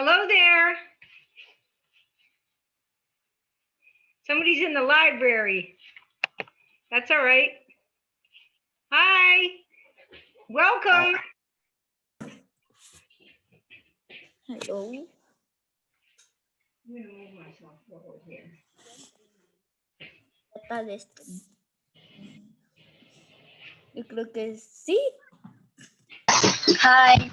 Hello there. Somebody's in the library. That's all right. Hi. Welcome. Hello. I'm going to move myself over here. ¿Qué tal esto? Yo creo que sí. Hi.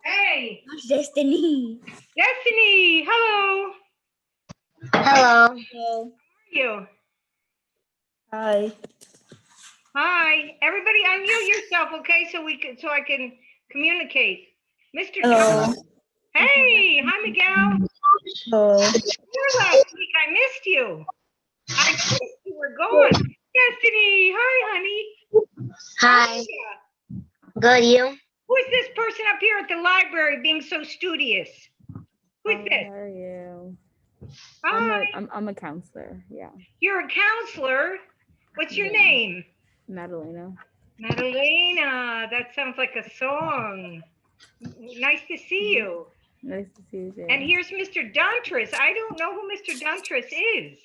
Hey. Destiny. Destiny. Hello. Hello. Hello. How are you? Hi. Hi. Everybody unmute yourself, okay? So I can communicate. Mr. Hello. John. Hey. Hi, Miguel. Hello. You were here last week. I missed you. I missed you were gone. Destiny. Hi, honey. Hi. Yeah. Good, you? Who is this person up here at the library being so studious? Who is this? How are you? Hi. I'm a counselor. Yeah. You're a counselor. What's your Yeah. name? Madalena. Madalena. That sounds like a song. Nice to see you. Nice to see you too. And here's Mr. Dontris. I don't know who Mr. Dontris is.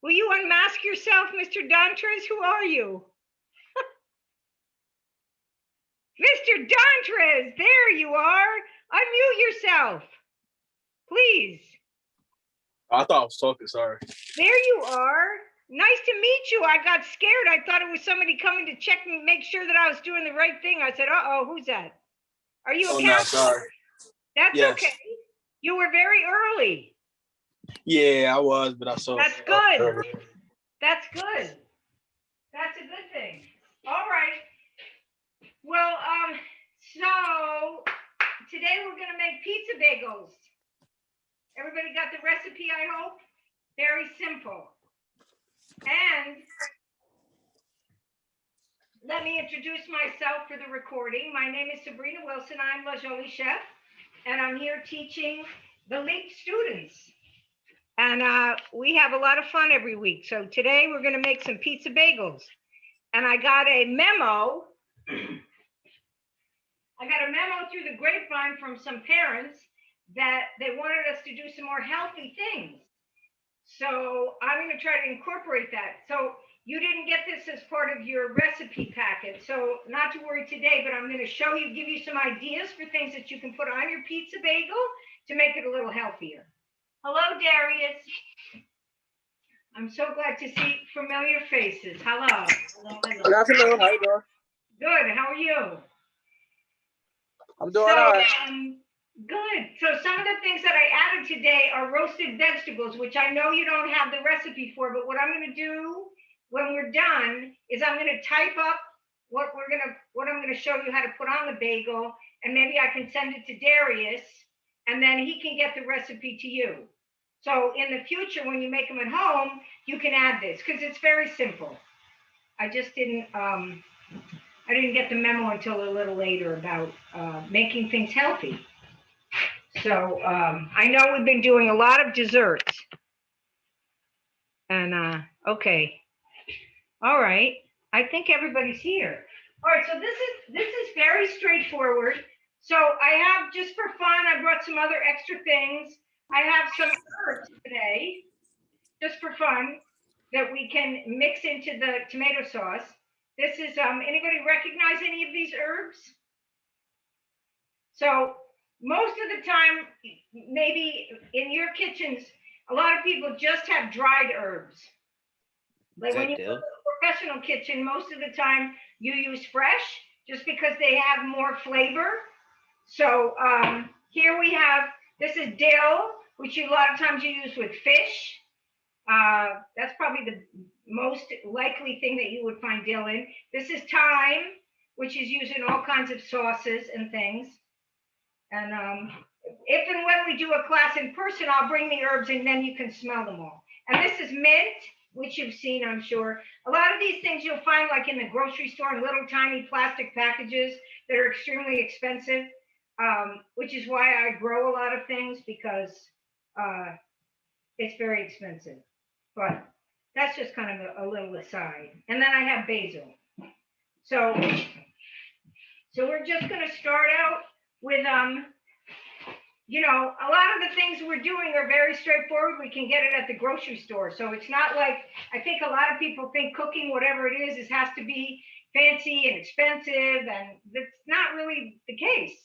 Will you unmask yourself, Mr. Dontris? Who are you? Mr. Dontris, there you are. Unmute yourself, please. I thought I was talking, sorry. There you are. Nice to meet you. I got scared. I thought it was somebody coming to check me, make sure that I was doing the right thing. I said, uh-oh, who's that? Are you a Oh, no, counselor? sorry. That's Yes. okay. You were very early. Yeah, I was, but I saw. That's good. That's good. That's a good thing. All right. Well, so today we're gonna make pizza bagels. Everybody got the recipe, I hope? Very simple. And let me introduce myself for the recording. My name is Sabrina Wilson. I'm LaJolie Chef, and I'm here teaching the LEAP students. And we have a lot of fun every week. So today we're gonna make some pizza bagels. And I got a memo. I got a memo through the grapevine from some parents that they wanted us to do some more healthy things. So I'm going to try to incorporate that. So you didn't get this as part of your recipe packet. So not to worry today, but I'm going to show you, give you some ideas for things that you can put on your pizza bagel to make it a little healthier. Hello, Darius. I'm so glad to see familiar faces. Hello. Hello, hello. Good afternoon. How you doing? Good. How are you? I'm doing all right. Good. So some of the things that I added today are roasted vegetables, which I know you don't have the recipe for, but what I'm going to do when we're done is I'm going to type up what I'm going to show you how to put on the bagel, and maybe I can send it to Darius, and then he can get the recipe to you. So in the future, when you make them at home, you can add this because it's very simple. I just didn't I didn't get the memo until a little later about making things healthy. So I know we've been doing a lot of desserts. And okay. All right. I think everybody's here. All right, so this is very straightforward. So I have, just for fun, I brought some other extra things. I have some herbs today, just for fun, that we can mix into the tomato sauce. This is, anybody recognize any of these herbs? So most of the time, maybe in your kitchens, a lot of people just have dried herbs. Like when you go to a professional kitchen, most of the time you use fresh just because they have more flavor. So here we have, this is dill, which a lot of times you use with fish. That's probably the most likely thing that you would find dill in. This is thyme, which is used in all kinds of sauces and things. And if and when we do a class in person, I'll bring the herbs and then you can smell them all. And this is mint, which you've seen, I'm sure. A lot of these things you'll find like in the grocery store in little tiny plastic packages that are extremely expensive, which is why I grow a lot of things, because it's very expensive. But that's just kind of a little aside. And then I have basil. So we're just going to start out with you know, a lot of the things we're doing are very straightforward. We can get it at the grocery store. So it's not like, I think a lot of people think cooking, whatever it is has to be fancy and expensive, and that's not really the case.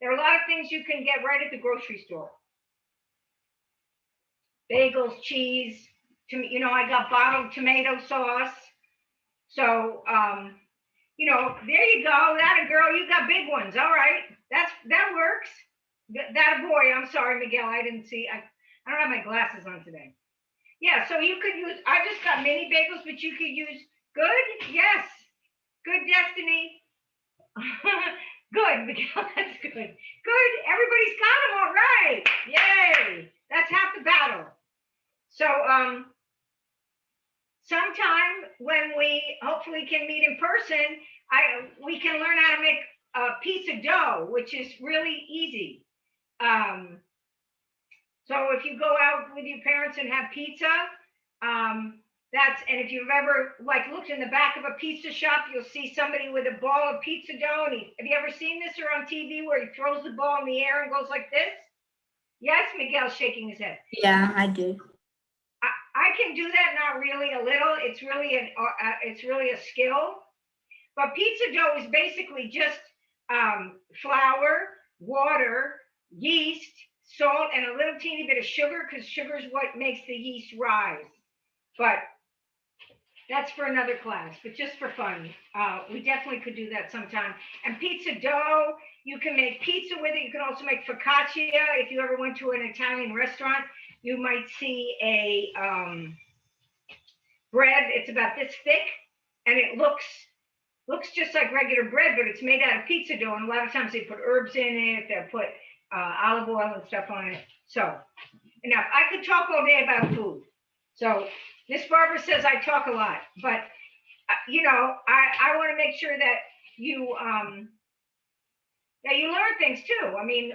There are a lot of things you can get right at the grocery store. Bagels, cheese, you know, I got bottled tomato sauce. So, you know, there you go. That a girl, you got big ones. All right, that works. That a boy. I'm sorry, Miguel. I didn't see. I don't have my glasses on today. Yeah, so you could use. I just got mini bagels, but you could use good. Yes, good, Destiny. Good, Miguel. That's good. Good. Everybody's got them. All right. Yay. That's half the battle. So, sometime when we hopefully can meet in person, we can learn how to make pizza dough, which is really easy. So if you go out with your parents and have pizza, and if you've ever like looked in the back of a pizza shop, you'll see somebody with a ball of pizza dough. And have you ever seen this or on TV where he throws the ball in the air and goes like this? Yes, Miguel's shaking his head. Yeah, I do. I can do that, not really, a little. It's really a skill. But pizza dough is basically just flour, water, yeast, salt, and a little teeny bit of sugar, because sugar is what makes the yeast rise. But that's for another class, but just for fun. We definitely could do that sometime. And pizza dough, you can make pizza with it. You can also make focaccia. If you ever went to an Italian restaurant, you might see a bread. It's about this thick, and it looks just like regular bread, but it's made out of pizza dough. And a lot of times they put herbs in it. They put olive oil and stuff on it. So enough. I could talk all day about food. So Miss Barbara says I talk a lot, but you know, I want to make sure that you learn things too. I mean,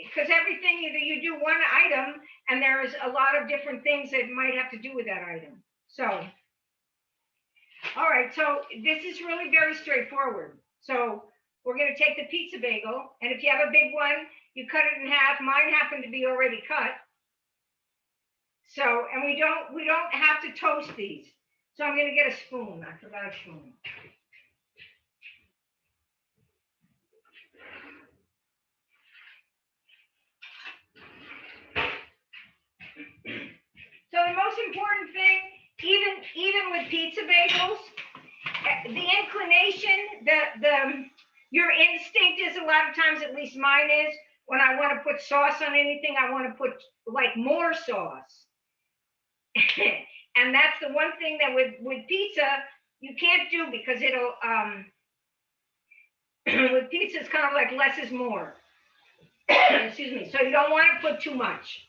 because everything, either you do one item and there's a lot of different things that might have to do with that item. So, all right, so this is really very straightforward. So we're going to take the pizza bagel, and if you have a big one, you cut it in half. Mine happened to be already cut. So, and we don't have to toast these. So I'm going to get a spoon. I forgot a spoon. So the most important thing, even with pizza bagels, the inclination, your instinct is, a lot of times, at least mine is, when I want to put sauce on anything, I want to put like more sauce. And that's the one thing that with pizza you can't do, because it'll with pizza it's kind of like less is more. Excuse me. So you don't want to put too much.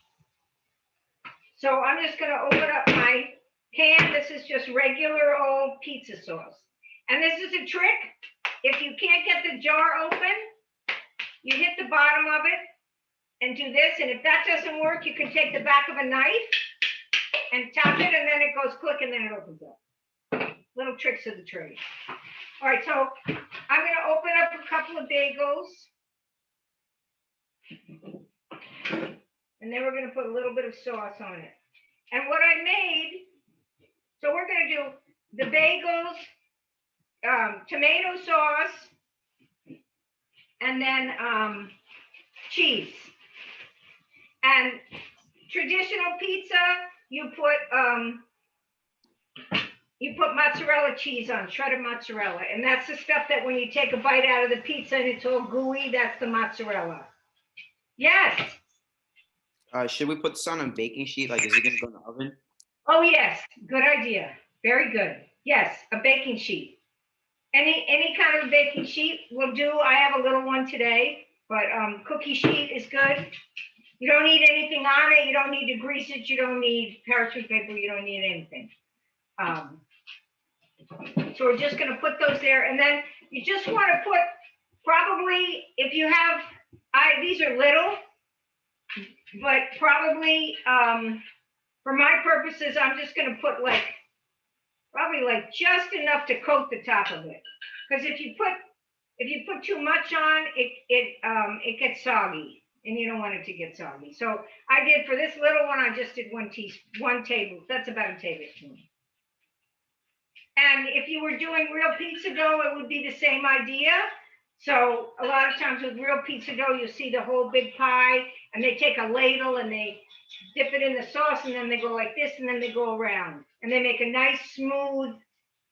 So I'm just going to open up my can. This is just regular old pizza sauce. And this is a trick. If you can't get the jar open, you hit the bottom of it and do this. And if that doesn't work, you can take the back of a knife and tap it, and then it goes click, and then it opens up. Little tricks of the trade. All right, so I'm going to open up a couple of bagels. And then we're going to put a little bit of sauce on it. And what I made, so we're going to do the bagels, tomato sauce, and then cheese. And traditional pizza, you put mozzarella cheese on, shredded mozzarella. And that's the stuff that when you take a bite out of the pizza and it's all gooey, that's the mozzarella. Yes. Should we put this on a baking sheet? Like, is it going to go in the oven? Oh, yes. Good idea. Very good. Yes, a baking sheet. Any kind of baking sheet will do. I have a little one today, but cookie sheet is good. You don't need anything on it. You don't need to grease it. You don't need parchment paper. You don't need anything. So we're just going to put those there. And then you just want to put, probably, if you have, these are little, but probably for my purposes, I'm just going to put probably just enough to coat the top of it. Because if you put too much on, it gets soggy. and you don't want it to get soggy. So I did, for this little one, I just did one table. That's about a tablespoon. And if you were doing real pizza dough, it would be the same idea. So a lot of times with real pizza dough, you see the whole big pie, and they take a ladle and they dip it in the sauce, and then they go like this, and then they go around, and they make a nice, smooth,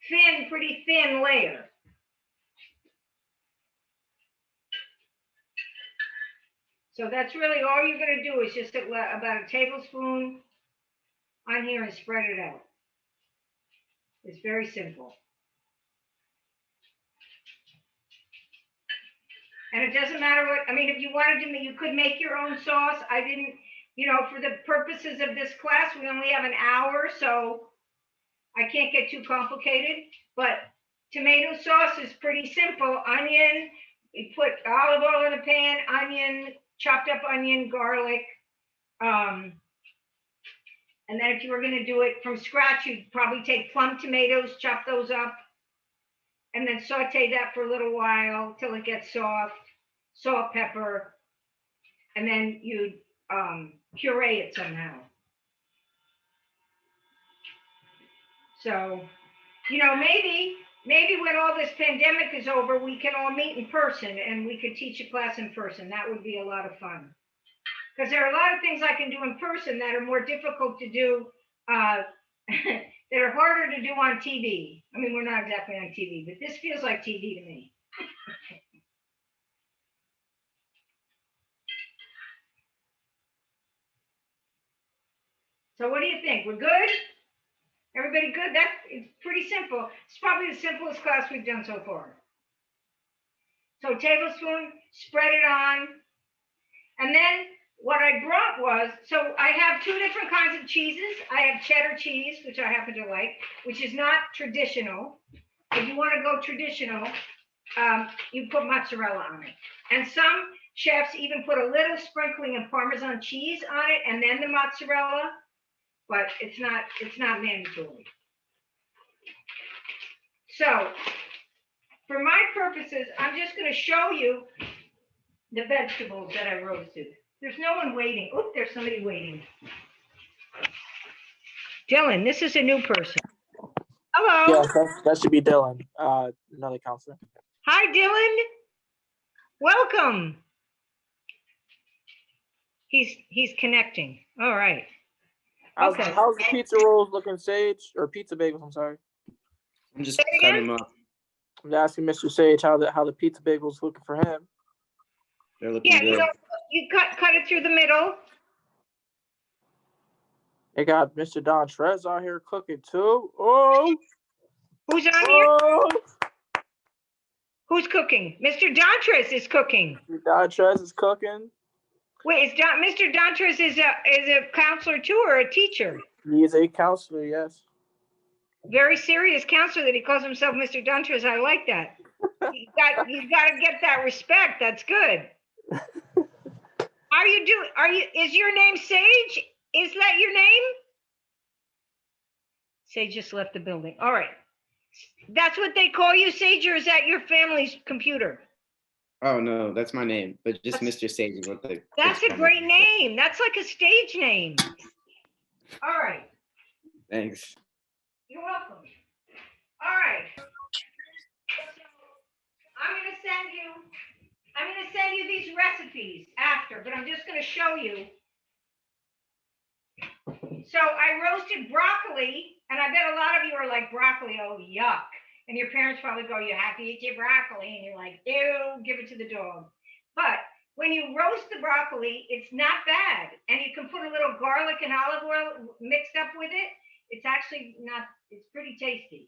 thin, pretty thin layer. So that's really all you're going to do is just about a tablespoon on here and spread it out. It's very simple. And it doesn't matter what, I mean, if you wanted to, you could make your own sauce. I didn't, you know, for the purposes of this class, we only have an hour, so I can't get too complicated. But tomato sauce is pretty simple. Onion, you put olive oil in a pan, onion, chopped up onion, garlic. And then if you were going to do it from scratch, you'd probably take plum tomatoes, chop those up, and then saute that for a little while till it gets soft, salt, pepper, and then you'd puree it somehow. So, you know, maybe when all this pandemic is over, we can all meet in person and we could teach a class in person. That would be a lot of fun. Because there are a lot of things I can do in person that are more difficult to do, that are harder to do on TV. I mean, we're not exactly on TV, but this feels like TV to me. So what do you think? We're good? Everybody good? It's pretty simple. It's probably the simplest class we've done so far. So tablespoon, spread it on. And then what I brought was, so I have two different kinds of cheeses. I have cheddar cheese, which I happen to like, which is not traditional. If you want to go traditional, you put mozzarella on it. And some chefs even put a little sprinkling of Parmesan cheese on it and then the mozzarella, but it's not mandatory. So for my purposes, I'm just going to show you the vegetables that I roasted. There's no one waiting. Oh, there's somebody waiting. Dylan, this is a new person. Hello. Yeah, that should be Dylan, another counselor. Hi, Dylan. Welcome. He's connecting. All right. Okay. How's the pizza rolls looking, Sage? Or pizza bagels, I'm sorry. I'm just cutting them up. I'm asking Mr. Sage how the pizza bagels looking for him. They're looking good. So you cut it through the middle. They got Mr. Don Trez out here cooking too. Oh, Who's on here? Who's cooking? Mr. Dontres is cooking. Mr. Don Trez is cooking. Wait, Mr. Dontres is a counselor too, or a teacher? He is a counselor, yes. Very serious counselor that he calls himself Mr. Dontres. I like that. He's got to get that respect. That's good. How you doing? Is your name Sage? Is that your name? Sage just left the building. All right. That's what they call you, Sage, or is that your family's computer? Oh no, that's my name, but just Mr. Sage is what they. That's a great name. That's like a stage name. All right. Thanks. You're welcome. All right. I'm gonna send you these recipes after, but I'm just gonna show you. So I roasted broccoli, and I bet a lot of you are like, broccoli, oh yuck. And your parents probably go, you have to eat your broccoli, and you're like, ew, give it to the dog. But when you roast the broccoli, it's not bad. And you can put a little garlic and olive oil mixed up with it. It's actually not, it's pretty tasty.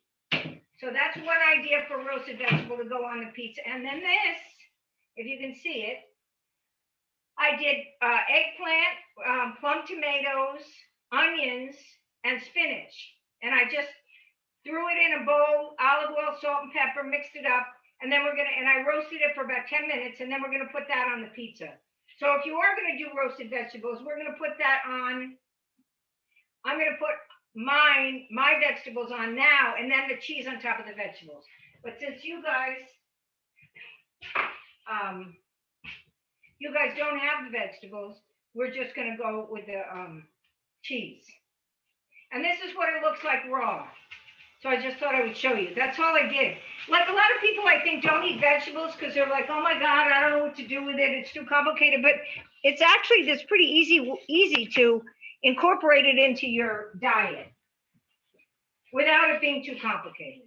So that's one idea for roasted vegetable to go on the pizza. And then this, if you can see it, I did eggplant, plum tomatoes, onions, and spinach. And I just threw it in a bowl, olive oil, salt, and pepper, mixed it up. And then and I roasted it for about 10 minutes, and then we're gonna put that on the pizza. So if you are gonna do roasted vegetables, we're gonna put that on. I'm gonna put my vegetables on now, and then the cheese on top of the vegetables. But since you guys, you guys don't have the vegetables, we're just gonna go with the cheese. And this is what it looks like raw. So I just thought I would show you. That's all I did. Like a lot of people, I think, don't eat vegetables because they're like, oh my God, I don't know what to do with it. It's too complicated. But it's actually this pretty easy to incorporate it into your diet without it being too complicated.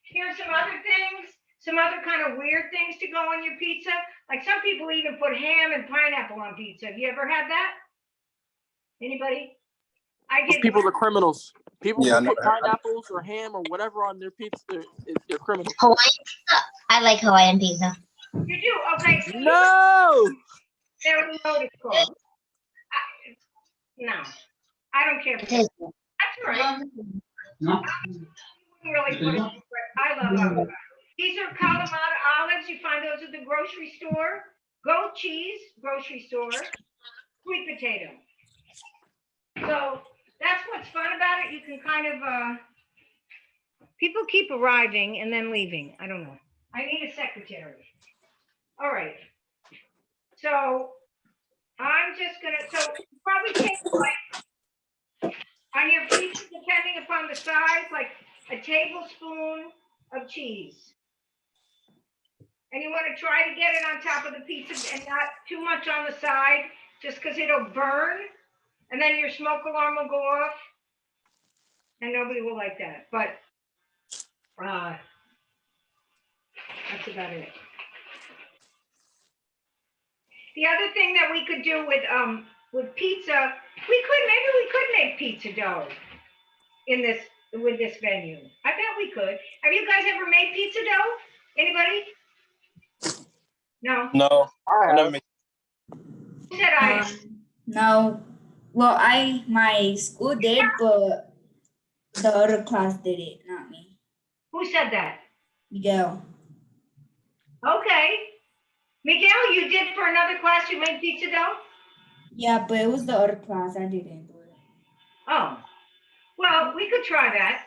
Here's some other things, some other kind of weird things to go on your pizza. Like some people even put ham and pineapple on pizza. Have you ever had that? Anybody? I Those did. people are criminals. People Yeah, I who know put that. pineapples or ham or whatever on their pizza, they're criminals. Hawaiian pizza. I like Hawaiian pizza. You do? Okay. So No! There's no called. No, I don't care. It For that. is. That's all right. No. Really put it, but I love avocado. These are Kalamata olives. You find those at the grocery store. Goat cheese, grocery store. Sweet potato. So that's what's fun about it. You can kind of, people keep arriving and then leaving. I don't know. I need a secretary. All right. So I'm just gonna, so probably take like, on your pizza, depending upon the size, like a tablespoon of cheese. And you want to try to get it on top of the pizza and not too much on the side, just because it'll burn. And then your smoke alarm will go off. And nobody will like that. But that's about it. The other thing that we could do with pizza, we could make pizza dough with this venue. I bet we could. Have you guys ever made pizza dough? Anybody? No. No, I never make. Who said I? No. Well, my school did, but the other class did it, not me. Who said that? Miguel. Okay. Miguel, you did for another class, you made pizza dough? Yeah, but it was the other class. I didn't do it. Oh. Well, we could try that.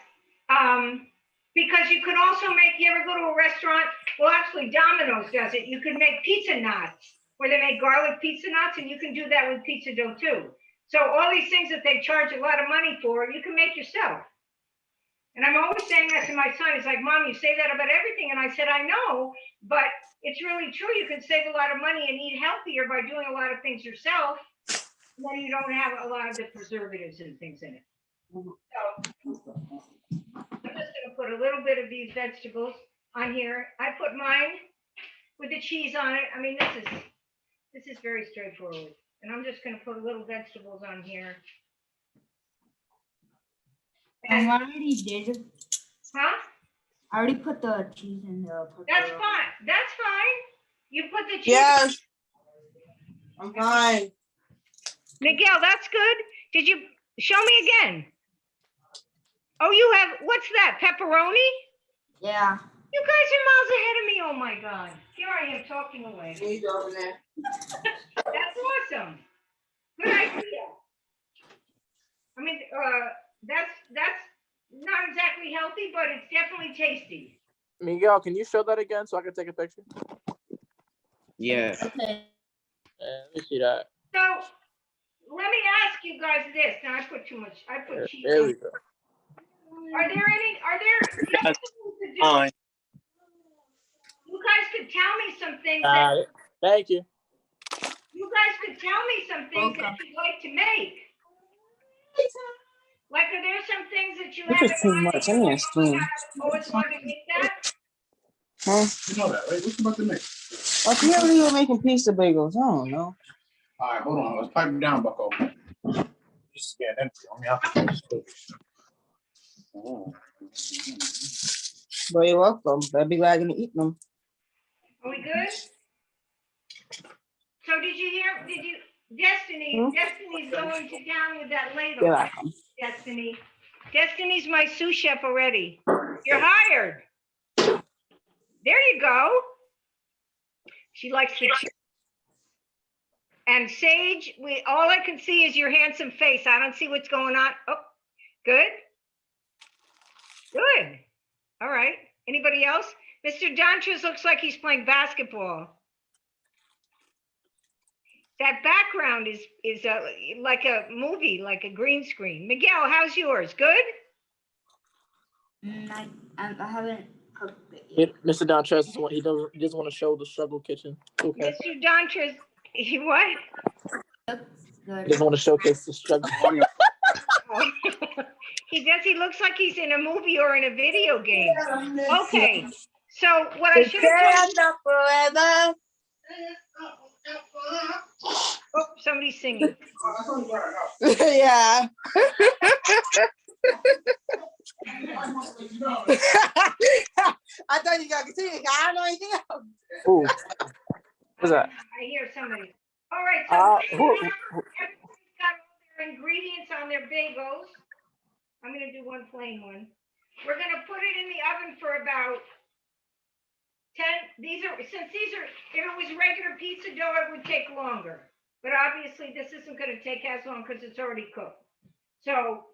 Because you could also make, you ever go to a restaurant? Well, actually, Domino's does it. You could make pizza knots, where they make garlic pizza knots, and you can do that with pizza dough too. So all these things that they charge a lot of money for, you can make yourself. And I'm always saying that to my son. He's like, Mom, you say that about everything. And I said, I know, but it's really true. You can save a lot of money and eat healthier by doing a lot of things yourself. And then you don't have a lot of the preservatives and things in it. So I'm just gonna put a little bit of these vegetables on here. I put mine with the cheese on it. I mean, this is very straightforward. And I'm just gonna put a little vegetables on here. And, I already did. huh? I already put the cheese in the. That's fine. That's fine. You put the cheese. Yes. I'm fine. Miguel, that's good. Did you show me again? Oh, you have, what's that? Pepperoni? Yeah. You guys are miles ahead of me. Oh my God. Here I am talking away. He's over there. That's awesome. Good idea. I mean, that's not exactly healthy, but it's definitely tasty. Miguel, can you show that again so I can take a picture? Yeah. Okay. Let me see that. So let me ask you guys this. Now I put too much. I put cheese. There we go. Are there things to do? Fine. You guys could tell me some things Got it. Thank you. you guys could tell me some things that you'd like to make. Like, are there some things that you have This is too in mind much. that I you need a spoon. always wanted to make that? Huh? You know that, right? What you about to make? Like, you ever even making pizza bagels? I don't know. All right, hold on. Let's pipe it down, Bucko. Just get empty. Only have to But you're welcome. I'd be glad to eat them. Are we good? So did you, Destiny's going to town with that ladle. Yeah. Destiny. Destiny's my sous chef already. You're hired. There you go. She likes the cheese. And Sage, all I can see is your handsome face. I don't see what's going on. Oh, good. Good. All right. Anybody else? Mr. Dontres looks like he's playing basketball. That background is like a movie, like a green screen. Miguel, how's yours? Good? I haven't cooked it yet. Mr. Don Trez is he doesn't want to show the struggle kitchen. Okay. Mr. Dontres, what? Looks He good. doesn't want to showcase the struggle. Oh. He looks like he's in a movie or in a video game. Okay, so what I should have told forever. oh, somebody's singing. Yeah. I thought you got to see it. I don't know anything else. Ooh. What's that? I hear somebody. All right, so everybody's got all their ingredients on their bagels. I'm gonna do one plain one. We're gonna put it in the oven for about 10. Since these are, if it was regular pizza dough, it would take longer. But obviously this isn't gonna take as long because it's already cooked. So,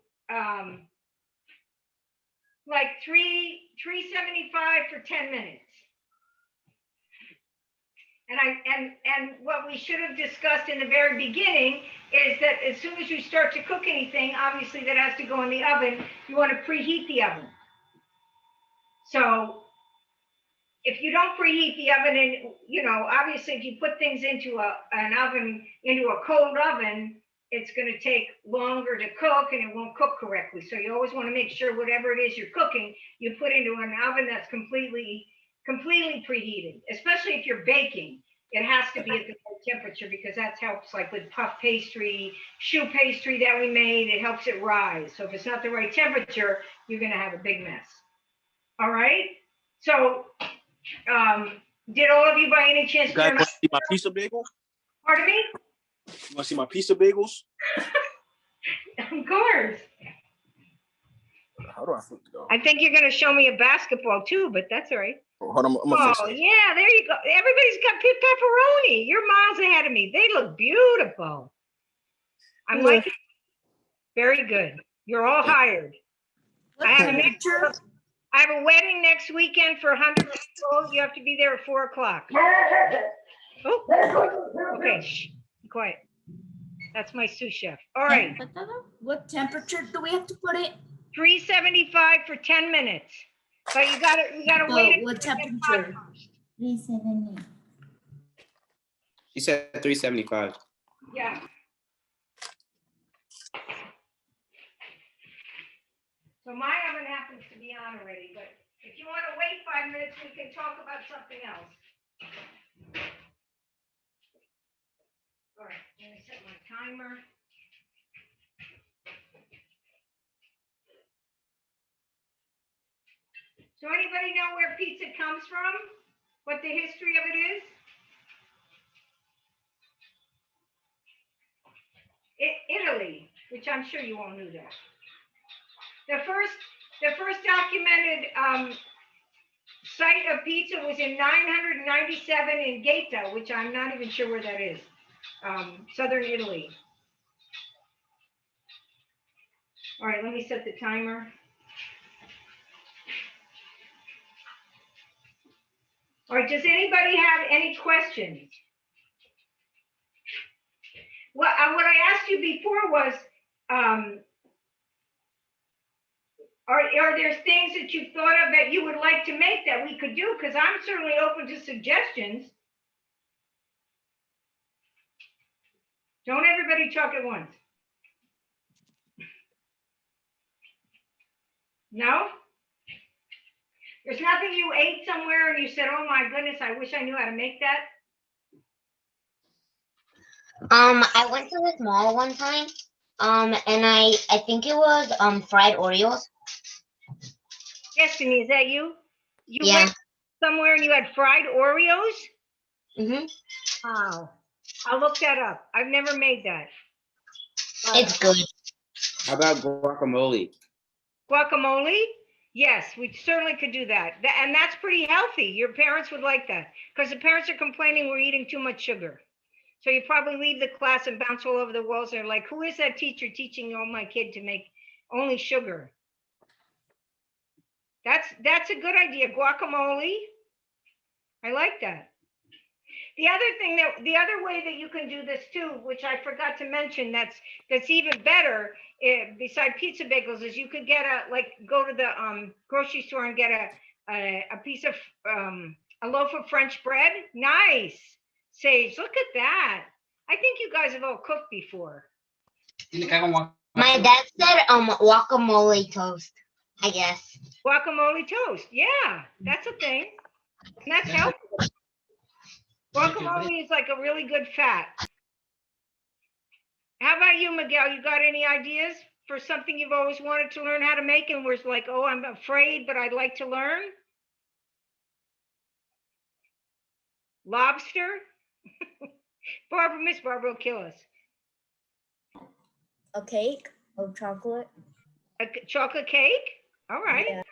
like 375 for 10 minutes. And what we should have discussed in the very beginning is that as soon as you start to cook anything, obviously that has to go in the oven. You want to preheat the oven. So if you don't preheat the oven, and obviously if you put things into an oven, into a cold oven, it's going to take longer to cook and it won't cook correctly. So you always want to make sure whatever it is you're cooking, you put into an oven that's completely preheated, especially if you're baking. It has to be at the right temperature because that helps, like with puff pastry, choux pastry that we made, it helps it rise. So if it's not the right temperature, you're going to have a big mess. All right. So did all of you by any chance You guys turn want to see my pizza bagel? Pardon me? You want to see my pizza bagels? Of course. How do I flip it though? I think you're going to show me a basketball too, but that's all right. Oh, hold on, I'm gonna fix Oh, it. yeah, there you go. Everybody's got pepperoni. You're miles ahead of me. They look beautiful. I'm like, very good. You're all hired. What I have a temperature? I have a wedding next weekend for 100 people. You have to be there at 4:00. Oh, okay. Shh, be quiet. That's my sous chef. All right. What temperature do we have to put it? 375 for 10 minutes. But you gotta wait. What temperature? 370. She said 375. Yeah. So my oven happens to be on already, but if you want to wait 5 minutes, we can talk about something else. All right, let me set my timer. So anybody know where pizza comes from? What the history of it is? Italy, which I'm sure you all knew that. The first documented site of pizza was in 997 in Gaeta, which I'm not even sure where that is. Southern Italy. All right, let me set the timer. All right, does anybody have any questions? What I asked you before was, are there things that you thought of that you would like to make that we could do? Because I'm certainly open to suggestions. Don't everybody talk at once. No? There's nothing you ate somewhere and you said, oh my goodness, I wish I knew how to make that? I went to this mall one time, and I think it was fried Oreos. Destiny, is that you? You Yeah. went somewhere and you had fried Oreos? Mhm. Wow. I'll look that up. I've never made that. It's good. How about guacamole? Guacamole? Yes, we certainly could do that. And that's pretty healthy. Your parents would like that because the parents are complaining we're eating too much sugar. So you probably leave the class and bounce all over the walls. And they're like, who is that teacher teaching my kid to make only sugar? That's a good idea. Guacamole. I like that. The other thing the other way that you can do this too, which I forgot to mention, that's even better, beside pizza bagels, is you could get go to the grocery store and get a piece of a loaf of French bread. Nice, Sage. Look at that. I think you guys have all cooked before. My dad said guacamole toast, I guess. Guacamole toast. Yeah, that's a thing. And that's healthy. Guacamole is like a really good fat. How about you, Miguel? You got any ideas for something you've always wanted to learn how to make and was like, oh, I'm afraid, but I'd like to learn? Lobster? Miss Barbara will kill us. A cake of chocolate. A chocolate cake? All right. Yeah.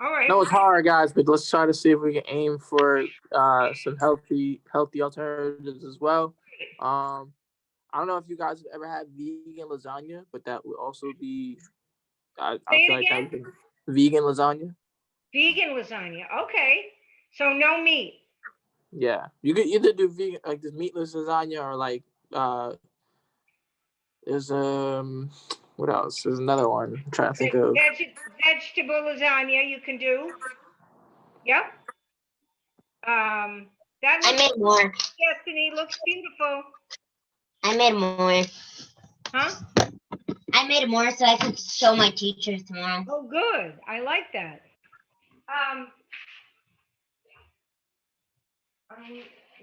All right. No, it's hard, guys, but let's try to see if we can aim for some healthy alternatives as well. I don't know if you guys have ever had vegan lasagna, but that would also be. I feel like that would be vegan lasagna. Vegan lasagna. Okay. So no meat. Yeah, you could either do vegan, like this meatless lasagna, or like there's what else? There's another one. I'm trying to think of. Vegetable lasagna you can do. Yep. That I made more. Destiny looks beautiful. I made more. Huh? I made more so I could show my teachers tomorrow. Oh, good. I like that. I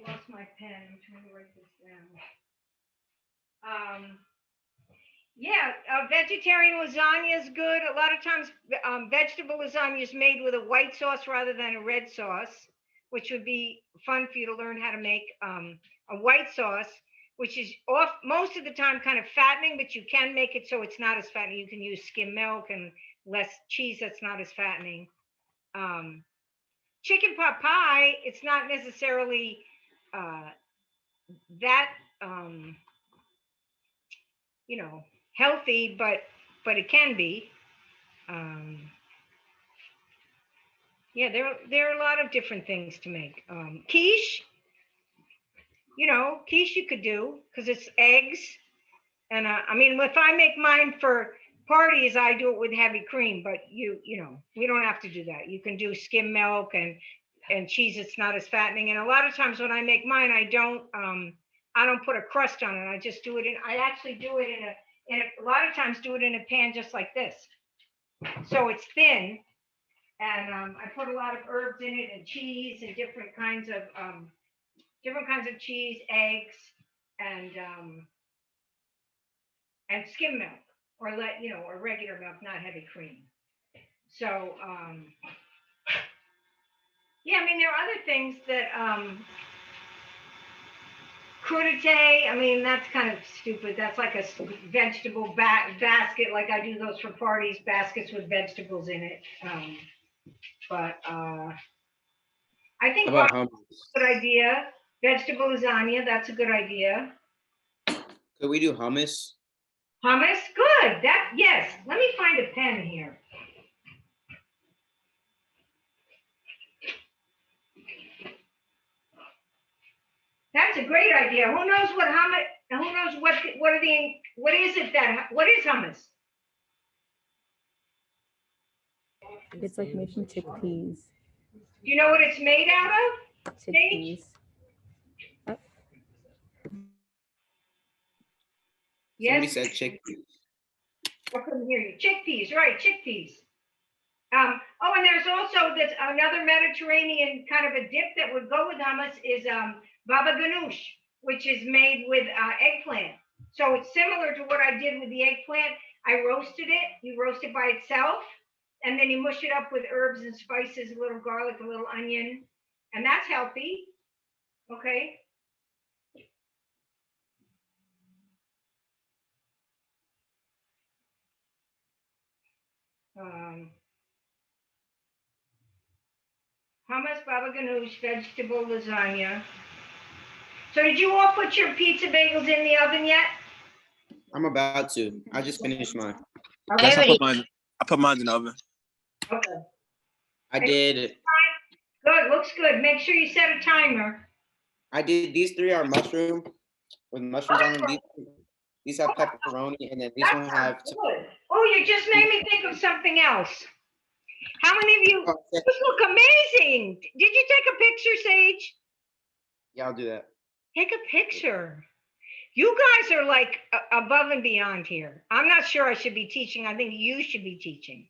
lost my pen. I'm trying to write this down. Yeah, vegetarian lasagna is good. A lot of times, vegetable lasagna is made with a white sauce rather than a red sauce, which would be fun for you to learn how to make a white sauce, which is most of the time kind of fattening, but you can make it so it's not as fattening. You can use skim milk and less cheese that's not as fattening. Chicken pot pie, it's not necessarily that healthy, but it can be. Yeah, there are a lot of different things to make. Quiche, quiche you could do because it's eggs. And I mean, if I make mine for parties, I do it with heavy cream, but we don't have to do that. You can do skim milk and cheese. It's not as fattening. And a lot of times when I make mine, I don't put a crust on it. I just do it I actually do it a lot of times do it in a pan just like this. So it's thin. And I put a lot of herbs in it and cheese and different kinds of cheese, eggs, and skim milk, or or regular milk, not heavy cream. So yeah, I mean there are other things that crudité. I mean that's kind of stupid. That's like a vegetable basket. Like I do those for parties, baskets with vegetables in it. But I think How about that's a good idea. Vegetable lasagna, that's a good idea. Could we do hummus? Hummus, good. Yes. Let me find a pen here. That's a great idea. Who knows what hummus? Who knows what is it that? What is hummus? It's like making chickpeas. Do you know what it's made out of? Chickpeas. Somebody Yes. said chickpeas. I couldn't hear you. Chickpeas, right? Chickpeas. Oh, and there's also this another Mediterranean kind of a dip that would go with hummus is baba ganoush, which is made with eggplant. So it's similar to what I did with the eggplant. I roasted it. You roast it by itself, and then you mush it up with herbs and spices, a little garlic, a little onion, and that's healthy. Okay. Hummus, baba ganoush, vegetable lasagna. So did you all put your pizza bagels in the oven yet? I'm about to. I just finished mine. Okay. Yes, I put mine in the oven. Okay. I did. Good, looks good. Make sure you set a timer. I did, these three are mushroom with mushrooms on them. These have pepperoni, and then these one have. Good. Oh, you just made me think of something else. How many of you, those look amazing. Did you take a picture, Sage? Yeah, I'll do that. Take a picture. You guys are like above and beyond here. I'm not sure I should be teaching. I think you should be teaching.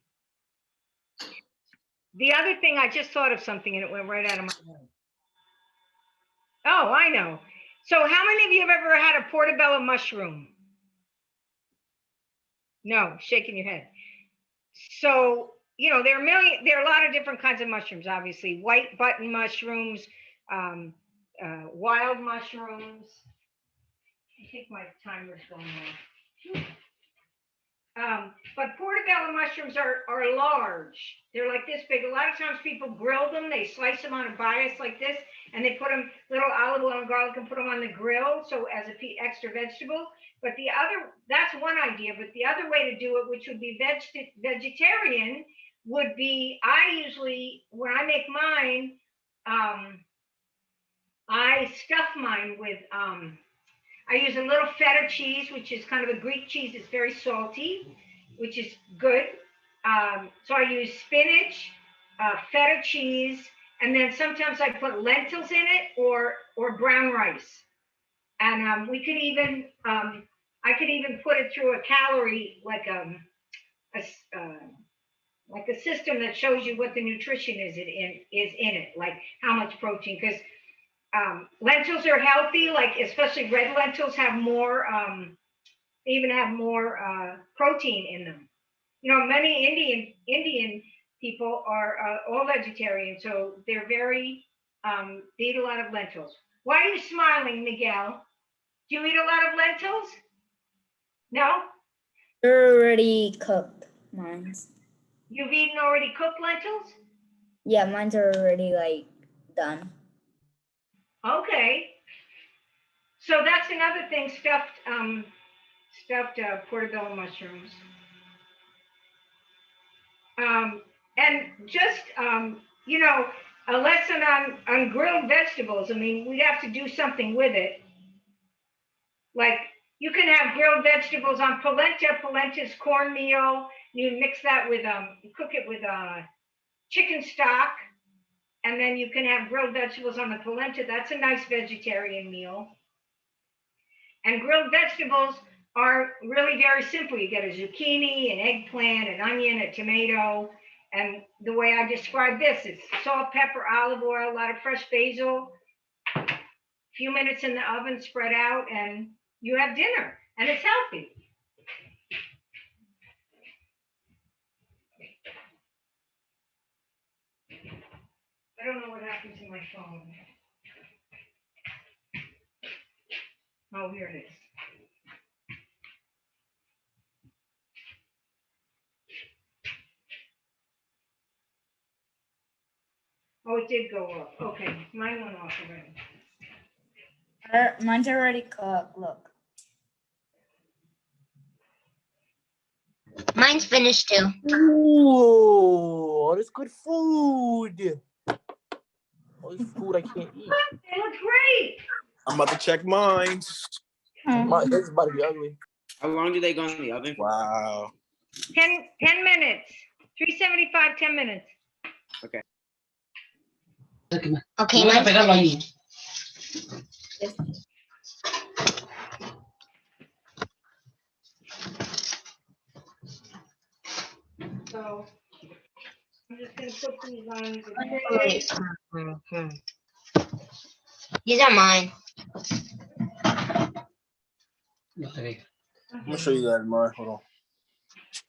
The other thing, I just thought of something and it went right out of my head. Oh, I know. So how many of you have ever had a portobello mushroom? No, shaking your head. So, you know, there are a lot of different kinds of mushrooms, obviously. White button mushrooms, wild mushrooms. I think my timer's going off. But portobello mushrooms are large. They're like this big. A lot of times people grill them. They slice them on a bias like this, and they put them, little olive oil and garlic, and put them on the grill, so as a extra vegetable. But that's one idea. But the other way to do it, which would be vegetarian, would be, I usually, when I make mine, I stuff mine with, I use a little feta cheese, which is kind of a Greek cheese. It's very salty, which is good. So I use spinach, feta cheese, and then sometimes I put lentils in it or brown rice. And we could even, I could even put it through a calorie, like a system that shows you what the nutrition is in it, like how much protein, because lentils are healthy, like especially red lentils have more, they even have more protein in them. You know, many Indian people are all vegetarian, so they're very, they eat a lot of lentils. Why are you smiling, Miguel? Do you eat a lot of lentils? No? They're already cooked, mine's. You've eaten already cooked lentils? Yeah, mine's are already like done. Okay. So that's another thing, stuffed portobello mushrooms. And just, you know, a lesson on grilled vegetables. I mean, we'd have to do something with it. Like, you can have grilled vegetables on polenta. Polenta is cornmeal. You mix that with, you cook it with chicken stock. And then you can have grilled vegetables on the polenta. That's a nice vegetarian meal. And grilled vegetables are really very simple. You get a zucchini, an eggplant, an onion, a tomato. And the way I describe this, it's salt, pepper, olive oil, a lot of fresh basil, a few minutes in the oven, spread out, and you have dinner. And it's healthy. I don't know what happened to my phone. Oh, here it is. Oh, it did go off. Okay, mine went off already. Mine's already cooked, look. Mine's finished too. Ooh, all this good food. All this food I can't eat. They look great. I'm about to check mine. This is about to be ugly. How long do they go in the oven? Wow. 10 minutes. 375, 10 minutes. Okay. Okay, mine's finished. So I'm just gonna put these on the tray. These are mine. I'm gonna show you guys more. Hold on.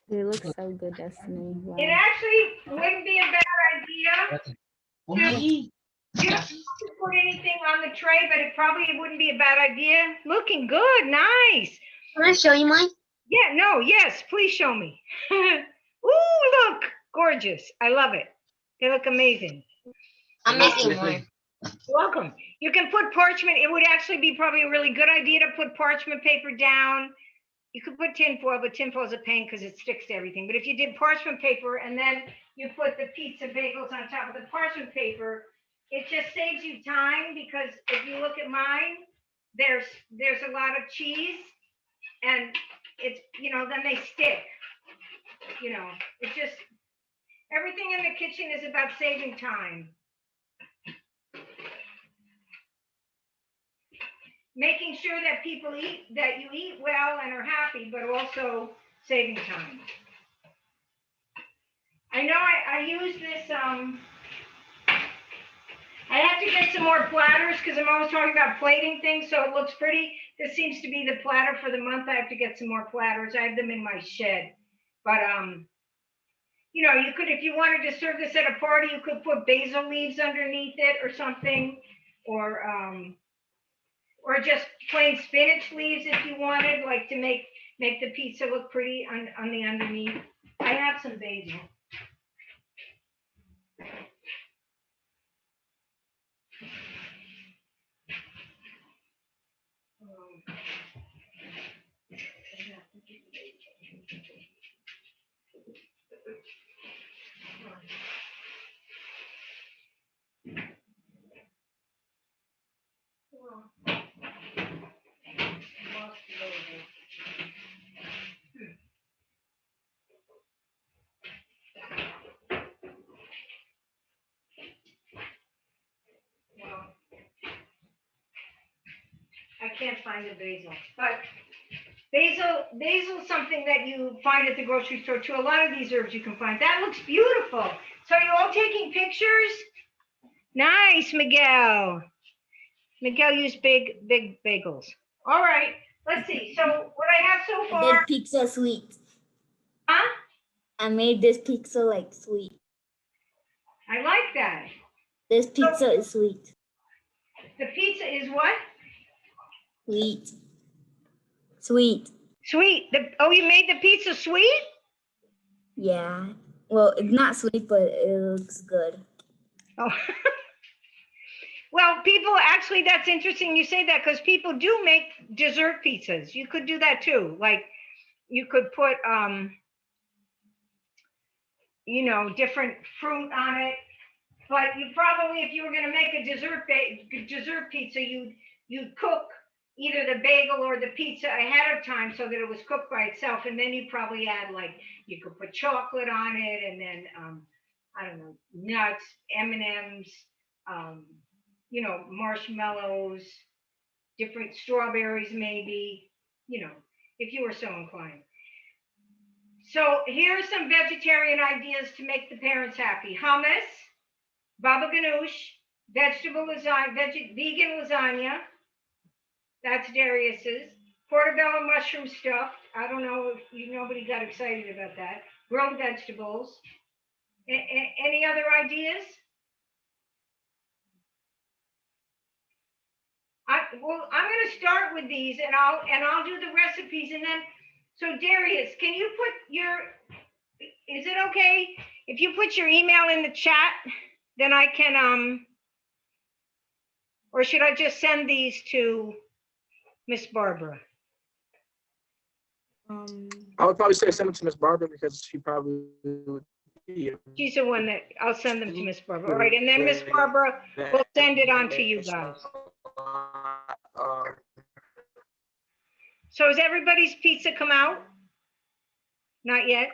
They look so good, Destiny. Wow. It actually wouldn't be a bad idea. You don't have to put anything on the tray, but it probably wouldn't be a bad idea. Looking good, nice. Can I show you mine? Yeah, no, yes, please show me. Ooh, look, gorgeous. I love it. They look amazing. I'm making more. You're welcome. You can put parchment. It would actually be probably a really good idea to put parchment paper down. You could put tinfoil, but tinfoil is a pain because it sticks to everything. But if you did parchment paper and then you put the pizza bagels on top of the parchment paper, it just saves you time because if you look at mine, there's a lot of cheese and it's, then they stick. It just, everything in the kitchen is about saving time. Making sure that people eat, that you eat well and are happy, but also saving time. I know I use this, I have to get some more platters because I'm always talking about plating things so it looks pretty. This seems to be the platter for the month. I have to get some more platters. I have them in my shed. But, you could, if you wanted to serve this at a party, you could put basil leaves underneath it or something, or just plain spinach leaves if you wanted, like to make the pizza look pretty on the underneath. I have some basil. I can't find the basil, but basil is something that you find at the grocery store too. A lot of these herbs you can find. That looks beautiful. So are you all taking pictures? Nice, Miguel. Miguel used big bagels. All right, let's see. So what I have so I far. did pizza sweet. Huh? I made this pizza like sweet. I like that. This pizza is sweet. The pizza is what? Sweet. Sweet. Sweet. You made the pizza sweet? Yeah. Well, it's not sweet, but it looks good. Oh. Well, people, actually, that's interesting you say that because people do make dessert pizzas. You could do that too. Like you could put, different fruit on it. But you probably, if you were going to make a dessert pizza, you'd cook either the bagel or the pizza ahead of time so that it was cooked by itself. And then you probably add, like, you could put chocolate on it and then, I don't know, nuts, M&Ms, marshmallows, different strawberries maybe, if you were so inclined. So here are some vegetarian ideas to make the parents happy. Hummus, baba ganoush, vegetable lasagna, vegan lasagna. That's Darius's. Portobello mushroom stuffed. I don't know if nobody got excited about that. Grilled vegetables. Any other ideas? I'm going to start with these, and I'll do the recipes, and then. So Darius, can you put is it okay if you put your email in the chat? Then I can or should I just send these to Miss Barbara? I would probably say send them to Miss Barbara because she probably would be. She's the one that I'll send them to Miss Barbara. All right, and then Miss Barbara will send it on to you guys. So has everybody's pizza come out? Not yet.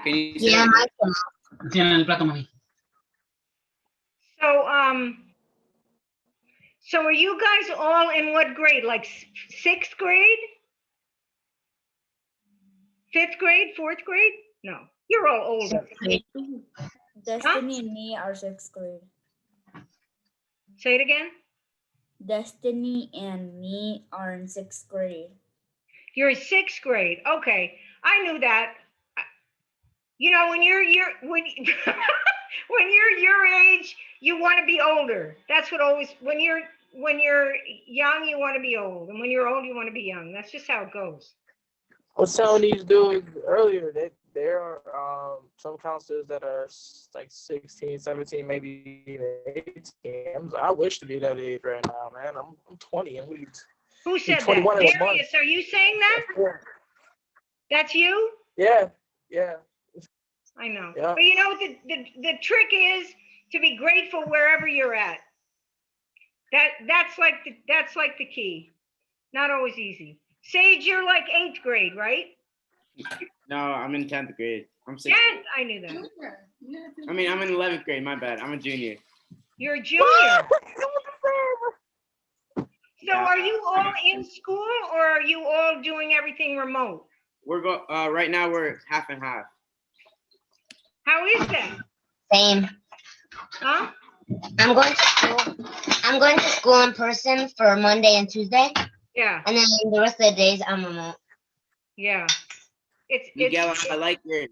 Yeah, So are you guys all in what grade? Like 6th grade? 5th grade? 4th grade? No, you're all older. Destiny and me are 6th grade. Say it again. Destiny and me are in 6th grade. You're in 6th grade. Okay, I knew that. When you're when you're your age, you want to be older. That's what always when you're young, you want to be old, and when you're old, you want to be young. That's just how it goes. I was telling these dudes earlier that there are some counselors that are like 16, 17, maybe even 18. I wish to be that age right now, man. I'm 20 and Who said that? Darius, are you saying that? Yeah. That's you? Yeah. I know. Yeah. But you know, the trick is to be grateful wherever you're at. That's like the key. Not always easy. Sage, you're like 8th grade, right? No, I'm in 10th grade. I'm 6th. 10th, I knew that. I mean, I'm in 11th grade. My bad. I'm a junior. You're a junior. So Yeah. are you all in school or are you all doing everything remote? Right now we're half and half. How is that? Same. Huh? I'm going to school in person for Monday and Tuesday, Yeah, and then the rest of the days I'm remote. yeah. Miguel, I like yours.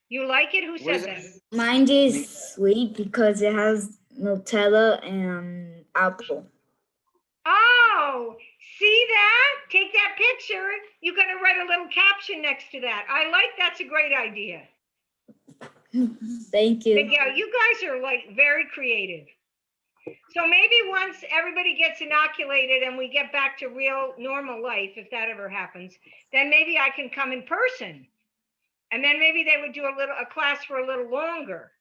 You like it? Who What said is that? it? Mine is sweet because it has Nutella and apple. Oh, see that? Take that picture. You gotta write a little caption next to that. I like that's a great idea. Thank you. Miguel, you guys are like very creative. So maybe once everybody gets inoculated and we get back to real normal life, if that ever happens, then maybe I can come in person. And then maybe they would do a class for a little longer.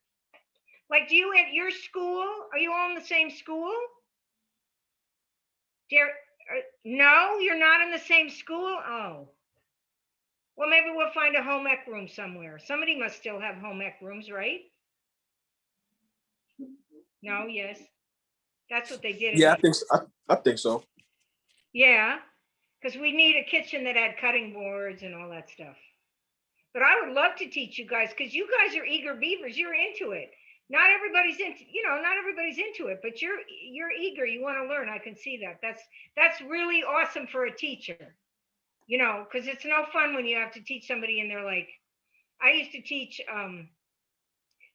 Like, do you at your school, are you all in the same school? No, you're not in the same school? Oh. Well, maybe we'll find a home ec room somewhere. Somebody must still have home ec rooms, right? No, yes. That's what they did. Yeah, I think so. Yeah, because we need a kitchen that had cutting boards and all that stuff. But I would love to teach you guys because you guys are eager beavers. You're into it. Not everybody's into it, but you're eager. You want to learn. I can see that. That's really awesome for a teacher. You know, because it's no fun when you have to teach somebody and they're like, I used to teach.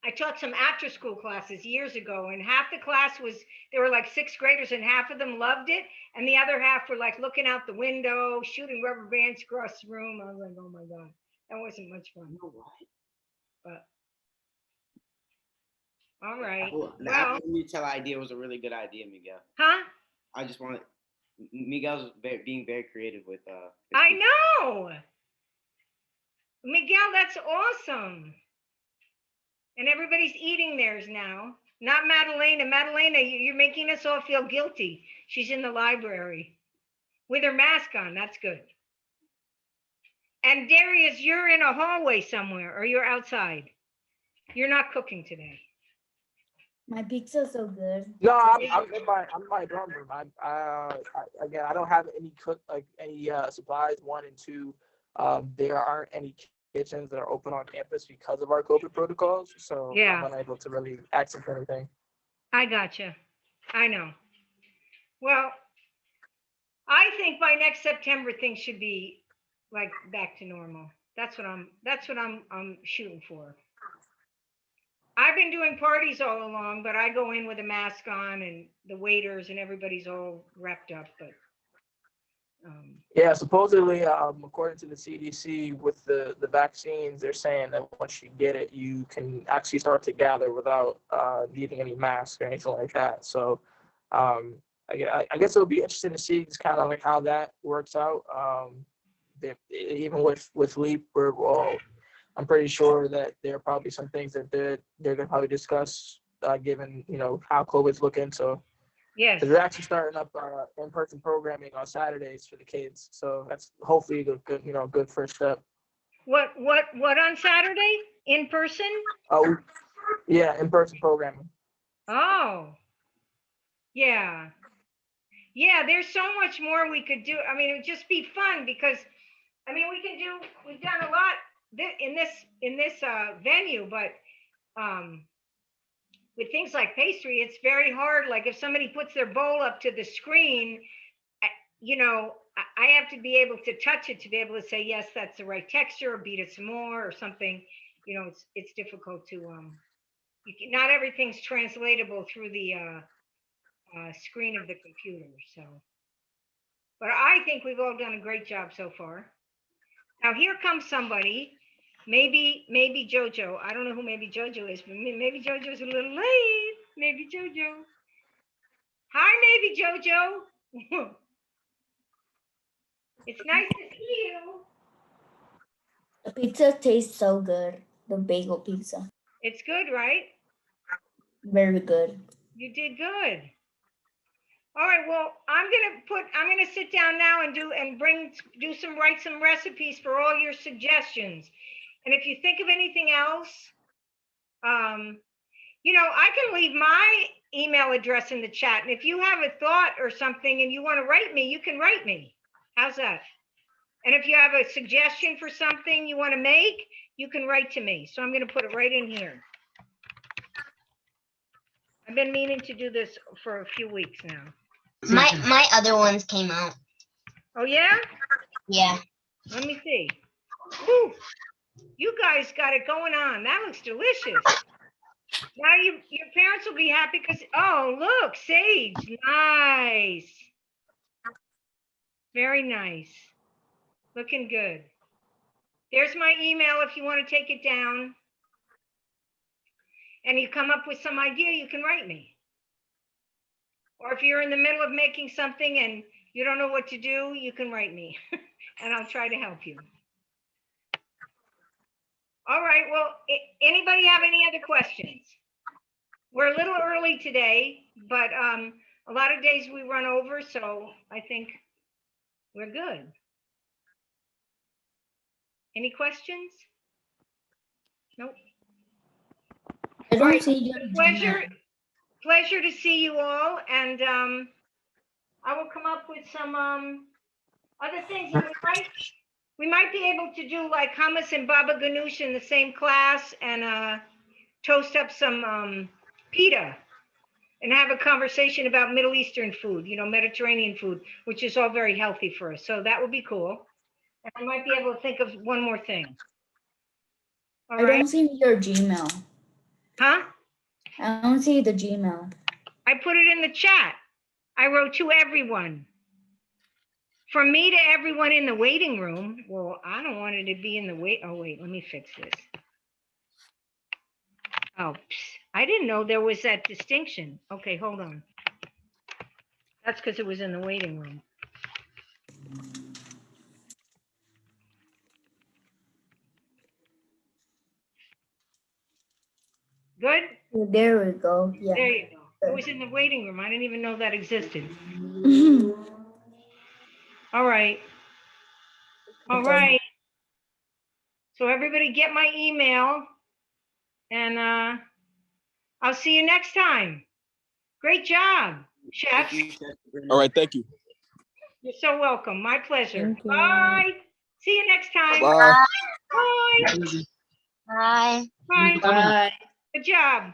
I taught some after school classes years ago, and half the class they were like 6th graders, and half of them loved it, and the other half were like looking out the window, shooting rubber bands across the room. I was like, oh my God, that wasn't much fun. But all right. The apple Nutella idea was a really good idea, Miguel. Huh? I just wanted Miguel's being very creative with I know. Miguel, that's awesome. And everybody's eating theirs now. Not Madalena. Madalena, you're making us all feel guilty. She's in the library with her mask on. That's good. And Darius, you're in a hallway somewhere or you're outside. You're not cooking today. My pizza's so good. No, I'm in my dorm room. Again, I don't have any supplies. 1 and 2, there aren't any kitchens that are open on campus because of our COVID protocols. So Yeah. I'm unable to really access anything. I gotcha. I know. Well, I think by next September things should be like back to normal. That's what I'm shooting for. I've been doing parties all along, but I go in with a mask on and the waiters and everybody's all wrapped up. But yeah, supposedly, according to the CDC, with the vaccines, they're saying that once you get it, you can actually start to gather without needing any masks or anything like that. So I guess it'll be interesting to see just kind of like how that works out. Even with LEAP, I'm pretty sure that there are probably some things that they're going to probably discuss given, how COVID's looking. So yes, because we're actually starting up in-person programming on Saturdays for the kids. So that's hopefully a good first step. What on Saturday? In person? Oh, yeah, in-person programming. Oh, yeah. Yeah, there's so much more we could do. I mean, it would just be fun because, I mean, we've done a lot in this venue, but with things like pastry, it's very hard. Like if somebody puts their bowl up to the screen, I have to be able to touch it to be able to say, yes, that's the right texture, or beat it some more or something. It's difficult to, not everything's translatable through the screen of the computer. So, but I think we've all done a great job so far. Now here comes somebody, maybe Jojo. I don't know who maybe Jojo is, but maybe Jojo's a little late. Maybe Jojo. Hi, maybe Jojo. It's nice to see you. The pizza tastes so good. the bagel pizza. It's good, right? Very good. You did good. All right, well, I'm gonna sit down now and write some recipes for all your suggestions. And if you think of anything else, I can leave my email address in the chat. And if you have a thought or something and you want to write me, you can write me. How's that? And if you have a suggestion for something you want to make, you can write to me. So I'm going to put it right in here. I've been meaning to do this for a few weeks now. My other ones came out. Oh, yeah? Yeah. Let me see. Woo! You guys got it going on. That looks delicious. Now your parents will be happy because, oh, look, sage. Nice. Very nice. Looking good. There's my email if you want to take it down. And you come up with some idea, you can write me. Or if you're in the middle of making something and you don't know what to do, you can write me. And I'll try to help you. All right, well, anybody have any other questions? We're a little early today, but a lot of days we run over, so I think we're good. Any questions? Nope. I All don't right, see your pleasure to see you all, and I will come up with some other things. And we might be able to do like hummus and baba ganoush in the same class, and toast up some pita and have a conversation about Middle Eastern food, Mediterranean food, which is all very healthy for us. So that would be cool. And I might be able to think of one more thing. All I right. don't see your Gmail. Huh? I don't see the Gmail. I put it in the chat. I wrote to everyone. From me to everyone in the waiting room. Well, I don't want it to be in the wait. Oh, wait, let me fix this. Oh, I didn't know there was that distinction. Okay, hold on. That's because it was in the waiting room. Good? There we go. Yeah. There you go. It was in the waiting room. I didn't even know that existed. All right. All right. So everybody get my email, and I'll see you next time. Great job, Chef. All right, thank you. You're so welcome. My pleasure. Thank you. Bye. See you next time. Bye. Bye. Bye. Bye. Bye. Good job.